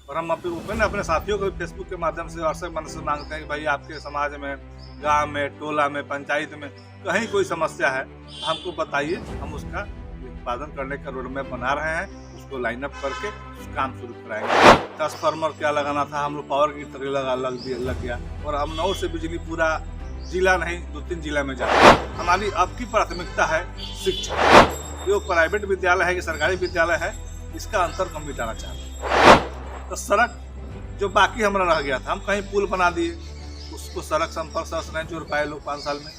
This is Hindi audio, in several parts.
और हम अपने साथियों को भी फेसबुक के माध्यम से व्हाट्सएप मन से मांगते हैं कि भाई आपके समाज में, गांव में, टोला में, पंचायत में कहीं कोई समस्या है तो हमको बताइए, हम उसका निष्पादन करने का रोड मैप बना रहे हैं, उसको लाइन अप करके उस काम शुरू कराएंगे। ट्रांसफार्मर क्या लगाना था, हम लोग पावर की तरह लग गया और हम 9 से बिजली पूरा जिला नहीं 2-3 जिला में जा रहा है। हमारी अब की प्राथमिकता है शिक्षा। जो प्राइवेट विद्यालय है कि सरकारी विद्यालय है, इसका अंतर हम मिटाना चाहते हैं। तो सड़क जो बाकी हमारा रह गया था, हम कहीं पुल बना दिए, उसको सड़क संपर्क नहीं जोड़ पाए लोग 5 साल में।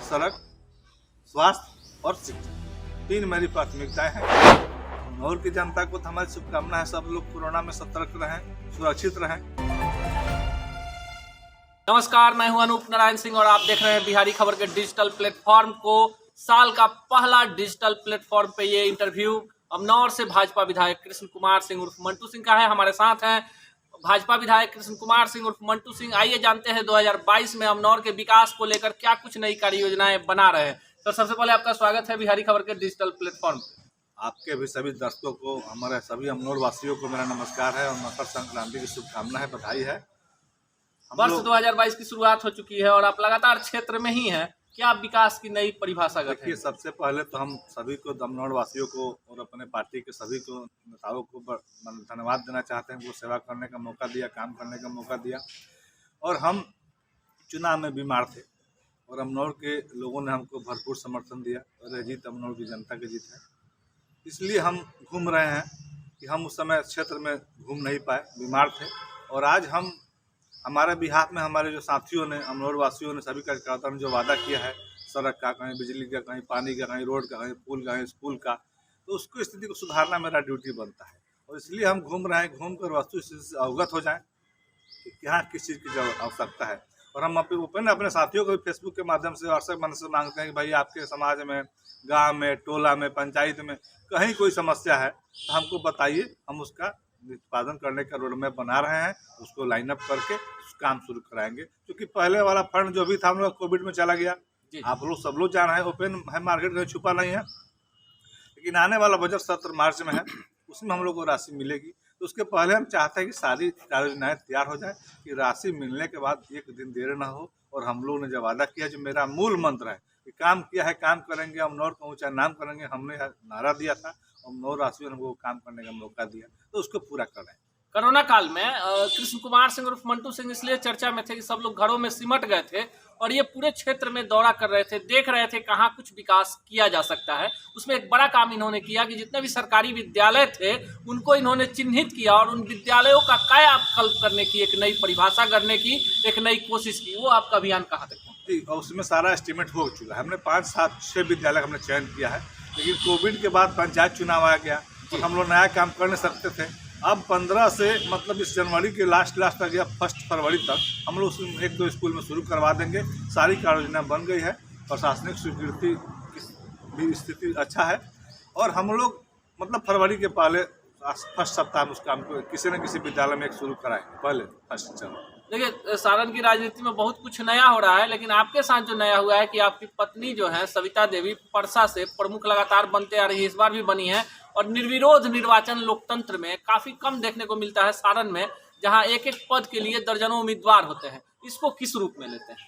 सड़क, स्वास्थ्य और शिक्षा, 3 मेरी प्राथमिकताएं हैं। और की जनता को तो हमारी शुभकामना है, सब लोग कोरोना में सतर्क रहें, सुरक्षित रहें। नमस्कार, मैं हूं अनूप नारायण सिंह और आप देख रहे हैं बिहारी खबर के डिजिटल प्लेटफॉर्म को। साल का पहला डिजिटल प्लेटफॉर्म पे ये इंटरव्यू अमनौर से भाजपा विधायक कृष्ण कुमार सिंह उर्फ मंटू सिंह का है। हमारे साथ हैं भाजपा विधायक कृष्ण कुमार सिंह उर्फ मंटू सिंह। आइए जानते हैं 2022 में अमनौर के विकास को लेकर क्या कुछ नई कार्य योजनाएं बना रहे हैं। तो सबसे पहले आपका स्वागत है बिहारी खबर के डिजिटल प्लेटफॉर्म। आपके भी सभी दर्शकों को, हमारे सभी अमनौर वासियों को मेरा नमस्कार है और मकर संक्रांति की शुभकामना है, बधाई है। वर्ष 2022 की शुरुआत हो चुकी है और आप लगातार क्षेत्र में ही हैं। क्या विकास की नई परिभाषा है? देखिए, सबसे पहले तो हम सभी को, अमनौर वासियों को और अपने पार्टी के सभी को, नेताओं को धन्यवाद देना चाहते हैं। वो सेवा करने का मौका दिया, काम करने का मौका दिया। और हम चुनाव में बीमार थे और अमनौर के लोगों ने हमको भरपूर समर्थन दिया और यह जीत अमनौर की जनता की जीत है। इसलिए हम घूम रहे हैं कि हम उस समय क्षेत्र में घूम नहीं पाए, बीमार थे। और आज हम, हमारे बिहार में हमारे जो साथियों ने, अमनौर वासियों ने, सभी कार्यकर्ताओं ने जो वादा किया है, सड़क का, कहीं बिजली का, कहीं पानी का, कहीं रोड का, कहीं पुल का, कहीं स्कूल का, तो उसको स्थिति को सुधारना मेरा ड्यूटी बनता है। और इसलिए हम घूम रहे हैं, घूम कर वस्तु स्थिति से अवगत हो जाएं कि यहाँ किस चीज़ की आवश्यकता है। और हम अपने साथियों को भी फेसबुक के माध्यम से, व्हाट्सएप मन से मांगते हैं कि भाई आपके समाज में, गाँव में, टोला में, पंचायत में कहीं कोई समस्या है तो हमको बताइए, हम उसका निष्पादन करने का रोड मैप बना रहे हैं, उसको लाइन अप करके काम शुरू कराएंगे। क्योंकि पहले वाला फंड जो भी था हम लोग कोविड में चला गया, आप लोग सब लोग जान रहे हैं, ओपन है, मार्केट में छुपा नहीं है। लेकिन आने वाला बजट सत्र मार्च में है, उसमें हम लोग को राशि मिलेगी। तो उसके पहले हम चाहते हैं कि सारी कार्य योजनाएं तैयार हो जाए कि राशि मिलने के बाद एक दिन देर ना हो। और हम लोग ने जो वादा किया, जो मेरा मूल मंत्र है कि काम किया है, काम करेंगे, अमनौर को ऊंचा नाम करेंगे, हमने नारा दिया था, अमनौर वासियों ने हमको काम करने का मौका दिया, तो उसको पूरा करें। कोरोना काल में कृष्ण कुमार सिंह उर्फ मंटू सिंह इसलिए चर्चा में थे कि सब लोग घरों में सिमट गए थे और ये पूरे क्षेत्र में दौरा कर रहे थे, देख रहे थे कहाँ कुछ विकास किया जा सकता है। उसमें एक बड़ा काम इन्होंने किया कि जितने भी सरकारी विद्यालय थे उनको इन्होंने चिन्हित किया और उन विद्यालयों का कायाकल्प करने की, एक नई परिभाषा करने की एक नई कोशिश की। वो आपका अभियान कहाँ तक पहुंचा? और उसमें सारा एस्टिमेट हो चुका है। हमने 5, 7, 6 विद्यालय हमने चयन किया है। लेकिन कोविड के बाद पंचायत चुनाव आ गया और हम लोग नया काम कर नहीं सकते थे। अब 15 से, मतलब इस जनवरी के लास्ट तक या 1 फरवरी तक हम लोग 1-2 स्कूल में शुरू करवा देंगे। सारी कार्य योजना बन गई है, प्रशासनिक स्वीकृति की भी स्थिति अच्छा है। और हम लोग मतलब फरवरी के पहले 1 सप्ताह में उस काम को किसी न किसी विद्यालय में एक शुरू कराएंगे, पहले 1 चरण। देखिए, सारण की राजनीति में बहुत कुछ नया हो रहा है, लेकिन आपके साथ जो नया हुआ है कि आपकी पत्नी जो है सविता देवी परसा से प्रमुख लगातार बनते आ रही है, इस बार भी बनी है। और निर्विरोध निर्वाचन लोकतंत्र में काफी कम देखने को मिलता है सारण में, जहां एक पद के लिए दर्जनों उम्मीदवार होते हैं। इसको किस रूप में लेते हैं?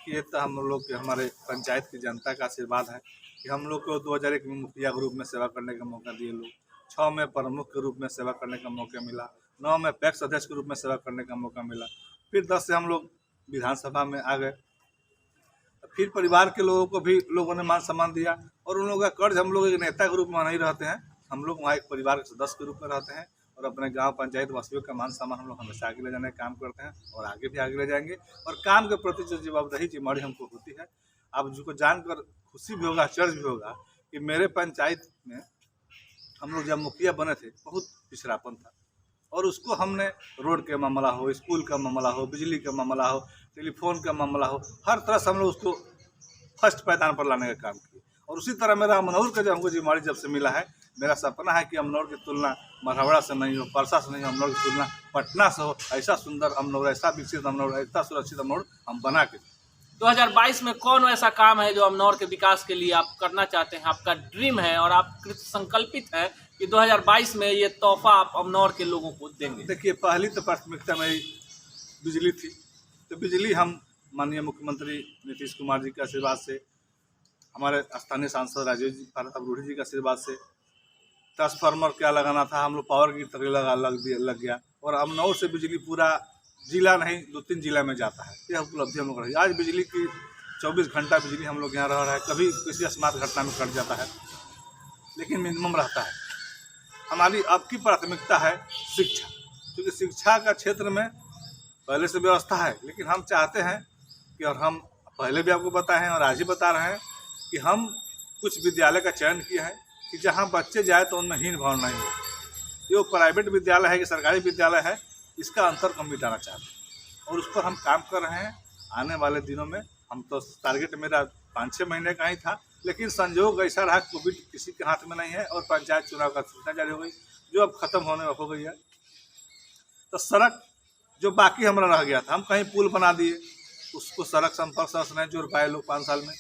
ये तो हम लोग के, हमारे पंचायत की जनता का आशीर्वाद है कि हम लोग को 2001 में मुखिया के रूप में सेवा करने का मौका दिए लोग, 6 में प्रमुख के रूप में सेवा करने का मौका मिला, 9 में पैक्स अध्यक्ष के रूप में सेवा करने का मौका मिला, फिर 10 से हम लोग विधानसभा में आ गए। फिर परिवार के लोगों को भी लोगों ने मान सम्मान दिया और उन लोगों का कर्ज, हम लोग एक नेता के रूप में नहीं रहते हैं, हम लोग वहाँ एक परिवार के सदस्य के रूप में रहते हैं। और अपने गांव पंचायत वासियों का मान सम्मान हम लोग हमेशा आगे ले जाने का काम करते हैं और आगे भी आगे ले जाएंगे। और काम के प्रति जो जवाबदेही, जिम्मेदारी हमको होती है, आप जिसको जानकर खुशी भी होगा, आश्चर्य भी होगा कि मेरे पंचायत में हम लोग जब मुखिया बने थे बहुत पिछड़ापन था और उसको हमने रोड का मामला हो, स्कूल का मामला हो, बिजली का मामला हो, टेलीफोन का मामला हो, हर तरह से हम लोग उसको फर्स्ट पैदान पर लाने का काम किया। और उसी तरह मेरा अमनौर का जो हमको जिम्मेदारी जब से मिला है, मेरा सपना है कि अमनौर की तुलना मढ़ौरा से नहीं हो, परसा से नहीं हो, अमनौर की तुलना पटना से हो। ऐसा सुंदर अमनौर, ऐसा विकसित अमनौर, ऐसा सुरक्षित अमनौर हम बना के। 2022 में कौन ऐसा काम है जो अमनौर के विकास के लिए आप करना चाहते हैं, आपका ड्रीम है और आप कृत संकल्पित है कि 2022 में ये तोहफा आप अमनौर के लोगों को देंगे? देखिए, पहली तो प्राथमिकता मेरी बिजली थी, तो बिजली हम माननीय मुख्यमंत्री नीतीश कुमार जी के आशीर्वाद से, हमारे स्थानीय सांसद राजेश जी रूढ़ी जी के आशीर्वाद से ट्रांसफार्मर क्या लगाना था, हम लोग पावर ग्रिड तक लग गया। और अमनौर से बिजली पूरा जिला नहीं 2-3 जिला में जाता है। यह उपलब्धि हम लोग रही। आज बिजली की 24 घंटा बिजली हम लोग यहाँ रह रहा है। कभी किसी अस्मात घटना में कट जाता है, लेकिन मिनिमम रहता है। हमारी अब की प्राथमिकता है शिक्षा, क्योंकि शिक्षा का क्षेत्र में पहले से व्यवस्था है, लेकिन हम चाहते हैं कि, और हम पहले भी आपको बताए हैं और आज ही बता रहे हैं कि हम कुछ विद्यालय का चयन किए हैं कि जहाँ बच्चे जाए तो उनमें हीन भाव नहीं हो। ये प्राइवेट विद्यालय है कि सरकारी विद्यालय है, इसका अंतर हम मिटाना चाहते हैं और उस पर हम काम कर रहे हैं। आने वाले दिनों में हम तो टारगेट मेरा 5-6 महीने का ही था, लेकिन संजोग ऐसा रहा, कोविड किसी के हाथ में नहीं है और पंचायत चुनाव का सूचना जारी हो गई, जो अब खत्म होने हो गई है। तो सड़क जो बाकी हमारा रह गया था, हम कहीं पुल बना दिए, उसको सड़क संपर्क सहस नहीं जोड़ पाए लोग 5 साल में।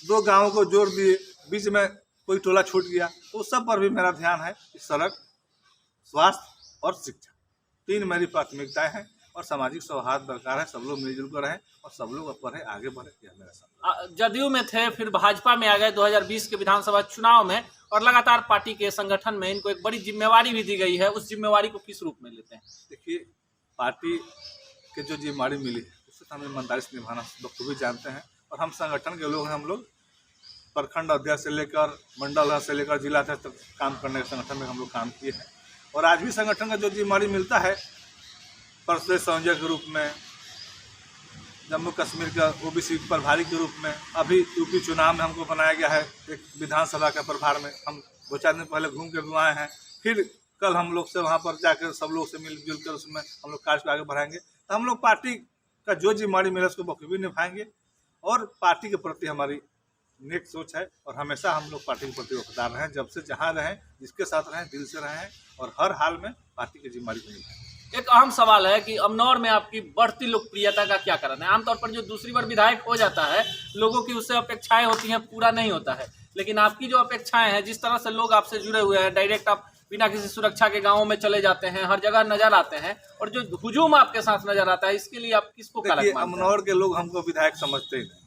2 गाँवों को जोड़ दिए, बीच में कोई टोला छूट गया, तो उस सब पर भी मेरा ध्यान है कि सड़क, स्वास्थ्य और शिक्षा 3 मेरी प्राथमिकताएं हैं। और सामाजिक सौहार्द बरकरार है, सब लोग मिलजुल कर रहें और सब लोग बढ़े, आगे बढ़े, यह मेरा सपना। जदयू में थे, फिर भाजपा में आ गए 2020 के विधानसभा चुनाव में, और लगातार पार्टी के संगठन में इनको एक बड़ी जिम्मेवारी भी दी गई है। उस जिम्मेवारी को किस रूप में लेते हैं? देखिए, पार्टी के जो जिम्मेवारी मिली है उससे हमें ईमानदारी से निभाना बखूबी जानते हैं। और हम संगठन के लोग हैं, हम लोग प्रखंड अध्यक्ष से लेकर मंडल से लेकर जिला अध्यक्ष तक काम करने के संगठन में हम लोग काम किए हैं। और आज भी संगठन का जो जिम्मेवारी मिलता है, प्रदेश संयोजक के रूप में, जम्मू कश्मीर का ओबीसी प्रभारी के रूप में, अभी यूपी चुनाव में हमको बनाया गया है एक विधानसभा का प्रभार में। हम 2-4 दिन पहले घूम के आए हैं, फिर कल हम लोग से वहाँ पर जाकर सब लोग से मिलजुल कर उसमें हम लोग कार्य को आगे बढ़ाएंगे। तो हम लोग पार्टी का जो जिम्मेवारी मिला उसको बखूबी निभाएंगे और पार्टी के प्रति हमारी नेक सोच है और हमेशा हम लोग पार्टी के प्रति वफादार रहें। जब से जहाँ रहें, जिसके साथ रहें, दिल से रहें और हर हाल में पार्टी की जिम्मेदारी को निभाएं। एक अहम सवाल है कि अमनौर में आपकी बढ़ती लोकप्रियता का क्या कारण है? आमतौर पर जो दूसरी बार विधायक हो जाता है, लोगों की उससे अपेक्षाएं होती हैं, पूरा नहीं होता है। लेकिन आपकी जो अपेक्षाएं हैं, जिस तरह से लोग आपसे जुड़े हुए हैं, डायरेक्ट आप बिना किसी सुरक्षा के गाँवों में चले जाते हैं, हर जगह नजर आते हैं, और जो हुजूम आपके साथ नजर आता है, इसके लिए आप किसको कारक मानते हैं? अमनौर के लोग हमको विधायक समझते ही नहीं।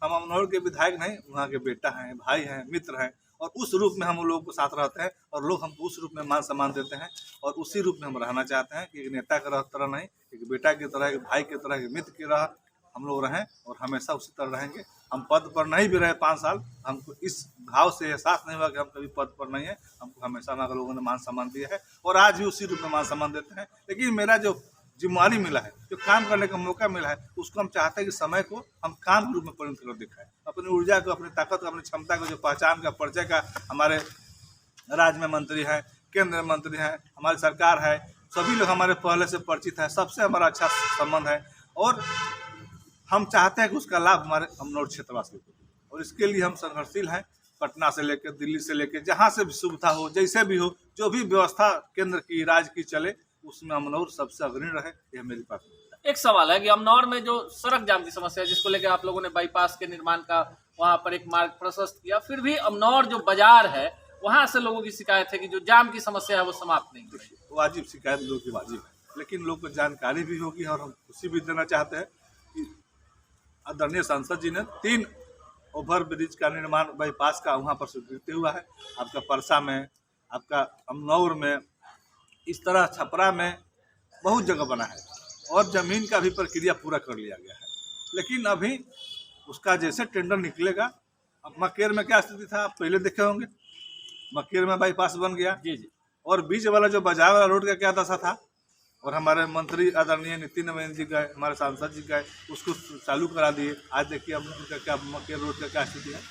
हम अमनौर के विधायक नहीं, वहाँ के बेटा हैं, भाई हैं, मित्र हैं, और उस रूप में हम लोगों को साथ रहते हैं और लोग हमको उस रूप में मान सम्मान देते हैं और उसी रूप में हम रहना चाहते हैं कि एक नेता की तरह नहीं, एक बेटा की तरह, एक भाई की तरह, एक मित्र की तरह हम लोग रहें और हमेशा उसी तरह रहेंगे। हम पद पर नहीं भी रहे 5 साल, हमको इस भाव से एहसास नहीं हुआ कि हम कभी पद पर नहीं है। हमको हमेशा हमारे लोगों ने मान सम्मान दिया है और आज भी उसी रूप में मान सम्मान देते हैं। लेकिन मेरा जो जिम्मेवारी मिला है, जो काम करने का मौका मिला है, उसको हम चाहते हैं कि समय को हम काम के रूप में परिणत कर दिखाएं। अपनी ऊर्जा को, अपनी ताकत को, अपनी क्षमता को, जो पहचान का, परिचय का, हमारे राज्य में मंत्री हैं, केंद्र में मंत्री हैं, हमारी सरकार है, सभी लोग हमारे पहले से परिचित है, सबसे हमारा अच्छा संबंध है और हम चाहते हैं कि उसका लाभ हमारे अमनौर क्षेत्रवासियों को। और इसके लिए हम संघर्षशील हैं। पटना से लेकर दिल्ली से लेकर जहाँ से भी सुविधा हो, जैसे भी हो, जो भी व्यवस्था केंद्र की, राज्य की चले, उसमें अमनौर सबसे अग्रणी रहे, यह मेरी प्राथमिकता है। एक सवाल है कि अमनौर में जो सड़क जाम की समस्या है, जिसको लेकर आप लोगों ने बाईपास के निर्माण का वहां पर एक मार्ग प्रशस्त किया, फिर भी अमनौर जो बाजार है, वहां से लोगों की शिकायत है कि जो जाम की समस्या है वो समाप्त नहीं हो रही। वाजिब शिकायत लोगों की वाजिब है, लेकिन लोग को जानकारी भी होगी और हम खुशी भी देना चाहते हैं कि आदरणीय सांसद जी ने 3 ओवर ब्रिज का निर्माण बाईपास का वहाँ पर स्वीकृति हुआ है। आपका परसा में, आपका अमनौर में, इस तरह छपरा में बहुत जगह बना है और ज़मीन का भी प्रक्रिया पूरा कर लिया गया है। लेकिन अभी उसका जैसे टेंडर निकलेगा, अब मकेर में क्या स्थिति था आप पहले देखे होंगे, मकेर में बाईपास बन गया जी जी, और बीच वाला जो बाजार वाला रोड का क्या दशा था, और हमारे मंत्री आदरणीय नितिन नवीन जी गए, हमारे सांसद जी गए, उसको चालू करा दिए। आज देखिए हम लोग का क्या मकेर रोड का क्या स्थिति है।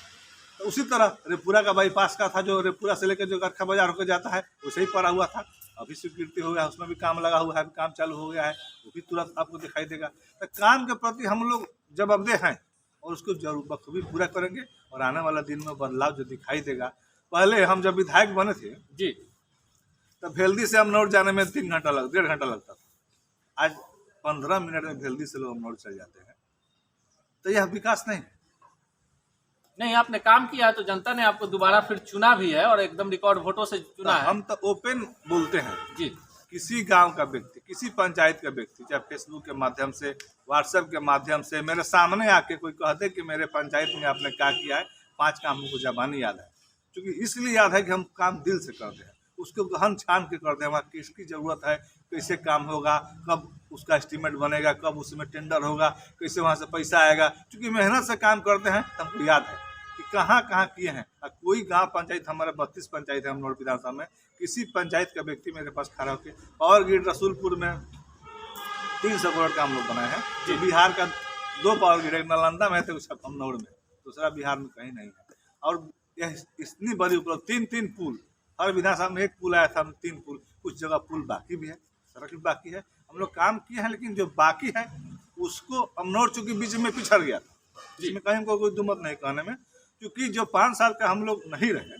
तो उसी तरह रेपुरा का बाईपास का था, जो रेपुरा से लेकर जो गरखा बाजार होकर जाता है, वैसे ही पड़ा हुआ था। अभी स्वीकृति हो गया, उसमें भी काम लगा हुआ है, काम चालू हो गया है, वो भी तुरंत आपको दिखाई देगा। तो काम के प्रति हम लोग जवाबदेह हैं और उसको जरूर बखूबी पूरा करेंगे और आने वाला दिन में बदलाव जो दिखाई देगा। पहले हम जब विधायक बने थे जी, तब भेल्दी से अमनौर जाने में 3 घंटा 1.5 घंटा लगता था। आज 15 मिनट में भेल्दी से लोग अमनौर चले जाते हैं। तो यह विकास नहीं है। नहीं, आपने काम किया है तो जनता ने आपको दोबारा फिर चुना भी है और एकदम रिकॉर्ड वोटों से चुना है। हम तो ओपन बोलते हैं, जी किसी गांव का व्यक्ति, किसी पंचायत का व्यक्ति, चाहे फेसबुक के माध्यम से, व्हाट्सएप के माध्यम से मेरे सामने आके कोई कहते कि मेरे पंचायत में आपने क्या किया है, 5 काम हमको ज़बानी याद है, क्योंकि इसलिए याद है कि हम काम दिल से करते हैं, उसको गहन छान के करते हैं, वहाँ किसकी ज़रूरत है, कैसे काम होगा, कब उसका एस्टीमेट बनेगा, कब उसमें टेंडर होगा, कैसे वहाँ से पैसा आएगा, क्योंकि मेहनत से काम करते हैं तो हमको याद है कि कहाँ कहाँ किए हैं। कोई गांव पंचायत, हमारे 32 पंचायत है हम नौर विधानसभा में, किसी पंचायत का व्यक्ति मेरे पास खड़ा होकर, पावर ग्रिड रसूलपुर में 300 करोड़ का हम लोग बनाए हैं, जो बिहार का 2 पावर ग्रिड, एक नालंदा में है तो अमनौर में, दूसरा बिहार में कहीं नहीं है। और यह इतनी बड़ी उपलब्धि, 3 पुल, हर विधानसभा में 1 पुल आया था, 3 पुल, कुछ जगह पुल बाकी भी है, सड़क भी बाकी है, हम लोग काम किए हैं, लेकिन जो बाकी है उसको अमनौर चूँकि बीच में पिछड़ गया था, जिसमें कहीं हमको कोई दुमत नहीं कहने में, क्योंकि जो 5 साल का हम लोग नहीं रहे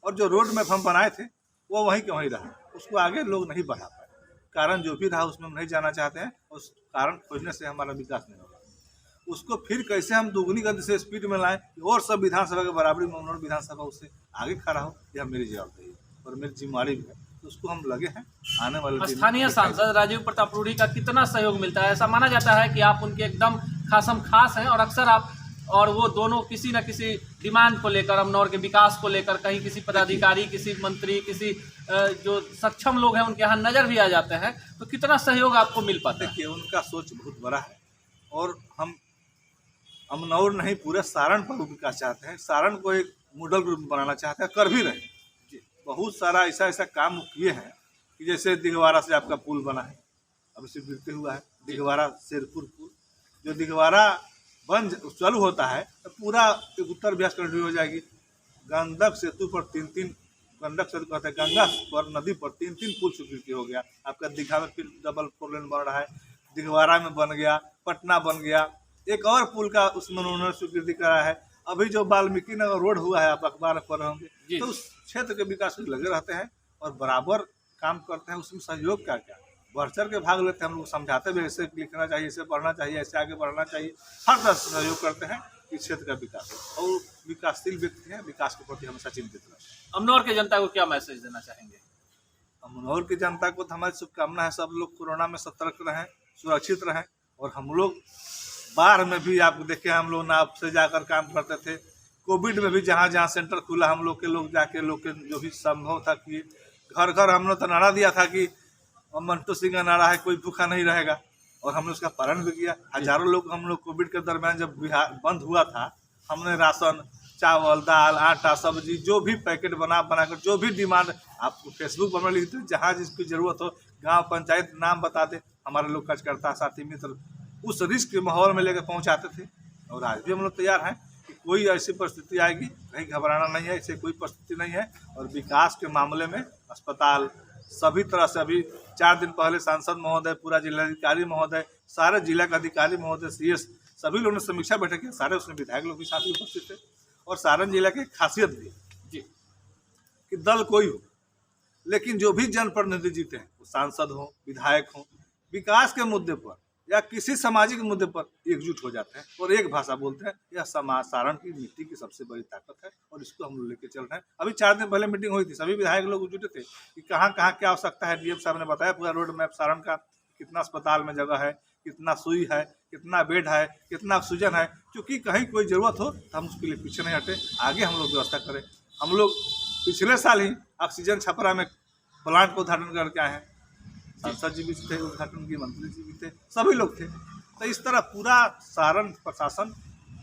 और जो रोड मैप हम बनाए थे वो वहीं के वहीं रहा, उसको आगे लोग नहीं बढ़ा पाए, कारण जो भी रहा उसमें हम नहीं जाना चाहते हैं, उस कारण खोजने से हमारा विकास नहीं होगा। उसको फिर कैसे हम दुगनी गति से स्पीड में लाएं और सब विधानसभा के बराबरी में अमनौर विधानसभा उससे आगे खड़ा हो, यह मेरी जवाबदेही है और मेरी जिम्मेवारी भी है, तो उसको हम लगे हैं। आने वाले स्थानीय सांसद राजीव प्रताप रूढ़ी का कितना सहयोग मिलता है? ऐसा माना जाता है कि आप उनके एकदम खासम खास हैं और अक्सर आप और वो दोनों किसी न किसी डिमांड को लेकर, अमनौर के विकास को लेकर, कहीं किसी पदाधिकारी, किसी मंत्री, किसी जो सक्षम लोग हैं उनके यहाँ नज़र भी आ जाते हैं, तो कितना सहयोग आपको मिल पाता है? देखिए, उनका सोच बहुत बड़ा है और हम अमनौर नहीं पूरे सारण पर विकास चाहते हैं, सारण को एक मॉडल ग्रुप बनाना चाहते हैं, कर भी रहे हैं जी। बहुत सारा ऐसा काम किए हैं कि जैसे दिघवारा से आपका पुल बना है, अभी से गिरते हुआ है, दिघवारा शेरपुर पुल, जो दिघवारा बन चालू होता है तो पूरा उत्तर बिहार कनेक्टिविटी हो जाएगी। गंडक सेतु पर 3 गंडक सेतु कहते हैं, गंगा पर नदी पर 3 पुल स्वीकृति हो गया, आपका दीघा में फिर डबल 4 लेन बन रहा है, दिघवारा में बन गया, पटना बन गया, एक और पुल का उसमें उन्होंने स्वीकृति करा है। अभी जो वाल्मीकि नगर रोड हुआ है, आप अखबार में पढ़ रहे होंगे, तो उस क्षेत्र के विकास में लगे रहते हैं और बराबर काम करते हैं। उसमें सहयोग क्या क्या बढ़ चढ़ के भाग लेते हैं, हम लोग समझाते भी, ऐसे लिखना चाहिए, ऐसे पढ़ना चाहिए, ऐसे आगे बढ़ना चाहिए, हर तरह से सहयोग करते हैं इस क्षेत्र का विकास हो। और विकासशील व्यक्ति हैं, विकास के प्रति हमेशा चिंतित रहते हैं। अमनौर के जनता को क्या मैसेज देना चाहेंगे? अमनौर की जनता को तो हमारी शुभकामना है, सब लोग कोरोना में सतर्क रहें, सुरक्षित रहें, और हम लोग बाढ़ में भी आप देखें, हम लोग नाव से जाकर काम करते थे, कोविड में भी जहाँ जहाँ सेंटर खुला हम लोग के लोग जाके, लोग के जो भी संभव था कि घर घर हम लोग तो नारा दिया था कि मंटू सिंह का नारा है, कोई भूखा नहीं रहेगा, और हमने उसका पालन भी किया। हजारों लोग हम लोग कोविड के दरमियान जब बिहार बंद हुआ था, हमने राशन, चावल, दाल, आटा, सब्जी, जो भी पैकेट बनाकर, जो भी डिमांड आपको फेसबुक पर लिखते, जहाँ जिसकी ज़रूरत हो, गांव पंचायत नाम बता दे, हमारे लोग कार्यकर्ता साथी मित्र उस रिस्क के माहौल में लेकर पहुँचाते थे। और आज भी हम लोग तैयार हैं कि कोई ऐसी परिस्थिति आएगी, कहीं घबराना नहीं है, ऐसे कोई परिस्थिति नहीं है। और विकास के मामले में अस्पताल सभी तरह से, अभी 4 दिन पहले सांसद महोदय, पूरा जिलाधिकारी महोदय, सारे जिला का अधिकारी महोदय, CS सभी लोगों ने समीक्षा बैठक की, सारे उसमें विधायक लोग भी साथ में उपस्थित थे। और सारण जिला की खासियत भी जी कि दल कोई हो, लेकिन जो भी जनप्रतिनिधि जीते हैं, वो सांसद हो, विधायक हो, विकास के मुद्दे पर या किसी सामाजिक मुद्दे पर एकजुट हो जाते हैं और एक भाषा बोलते हैं। यह समाज सारण की मिट्टी की सबसे बड़ी ताकत है और इसको हम लोग लेके चल रहे हैं। अभी 4 दिन पहले मीटिंग हुई थी, सभी विधायक लोग जुटे थे कि कहाँ कहाँ क्या आवश्यकता है। DM साहब ने बताया पूरा रोड मैप सारण का, कितना अस्पताल में जगह है, कितना सुई है, कितना बेड है, कितना ऑक्सीजन है, क्योंकि कहीं कोई ज़रूरत हो तो हम उसके लिए पीछे नहीं हटे, आगे हम लोग व्यवस्था करें। हम लोग पिछले साल ही ऑक्सीजन छपरा में प्लांट को उद्घाटन करके आए हैं, सांसद जी भी थे, उद्घाटन की मंत्री जी भी थे, सभी लोग थे। तो इस तरह पूरा सारण प्रशासन,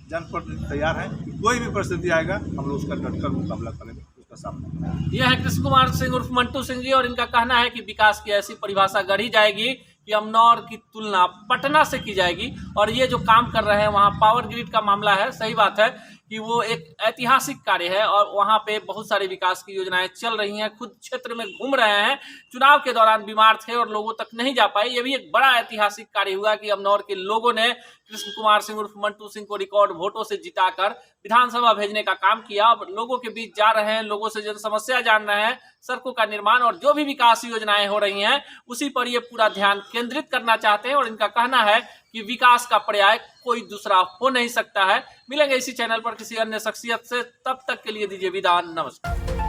जनप्रतिनिधि तैयार है कि कोई भी परिस्थिति आएगा हम लोग उसका डटकर मुकाबला करेंगे, उसका सामना करेंगे। यह है कृष्ण कुमार सिंह उर्फ मंटू सिंह जी, और इनका कहना है कि विकास की ऐसी परिभाषा गढ़ी जाएगी कि अमनौर की तुलना पटना से की जाएगी। और ये जो काम कर रहे हैं वहाँ पावर ग्रिड का मामला है, सही बात है कि वो एक ऐतिहासिक कार्य है और वहाँ पे बहुत सारी विकास की योजनाएं चल रही हैं। खुद क्षेत्र में घूम रहे हैं, चुनाव के दौरान बीमार थे और लोगों तक नहीं जा पाए। ये भी एक बड़ा ऐतिहासिक कार्य हुआ कि अमनौर के लोगों ने कृष्ण कुमार सिंह उर्फ मंटू सिंह को रिकॉर्ड वोटों से जिताकर विधानसभा भेजने का काम किया। अब लोगों के बीच जा रहे हैं, लोगों से जन समस्या जान रहे हैं, सड़कों का निर्माण और जो भी विकास योजनाएं हो रही हैं उसी पर ये पूरा ध्यान केंद्रित करना चाहते हैं। और इनका कहना है कि विकास का पर्याय कोई दूसरा हो नहीं सकता है। मिलेंगे इसी चैनल पर किसी अन्य शख्सियत से, तब तक के लिए दीजिए विदा, नमस्कार।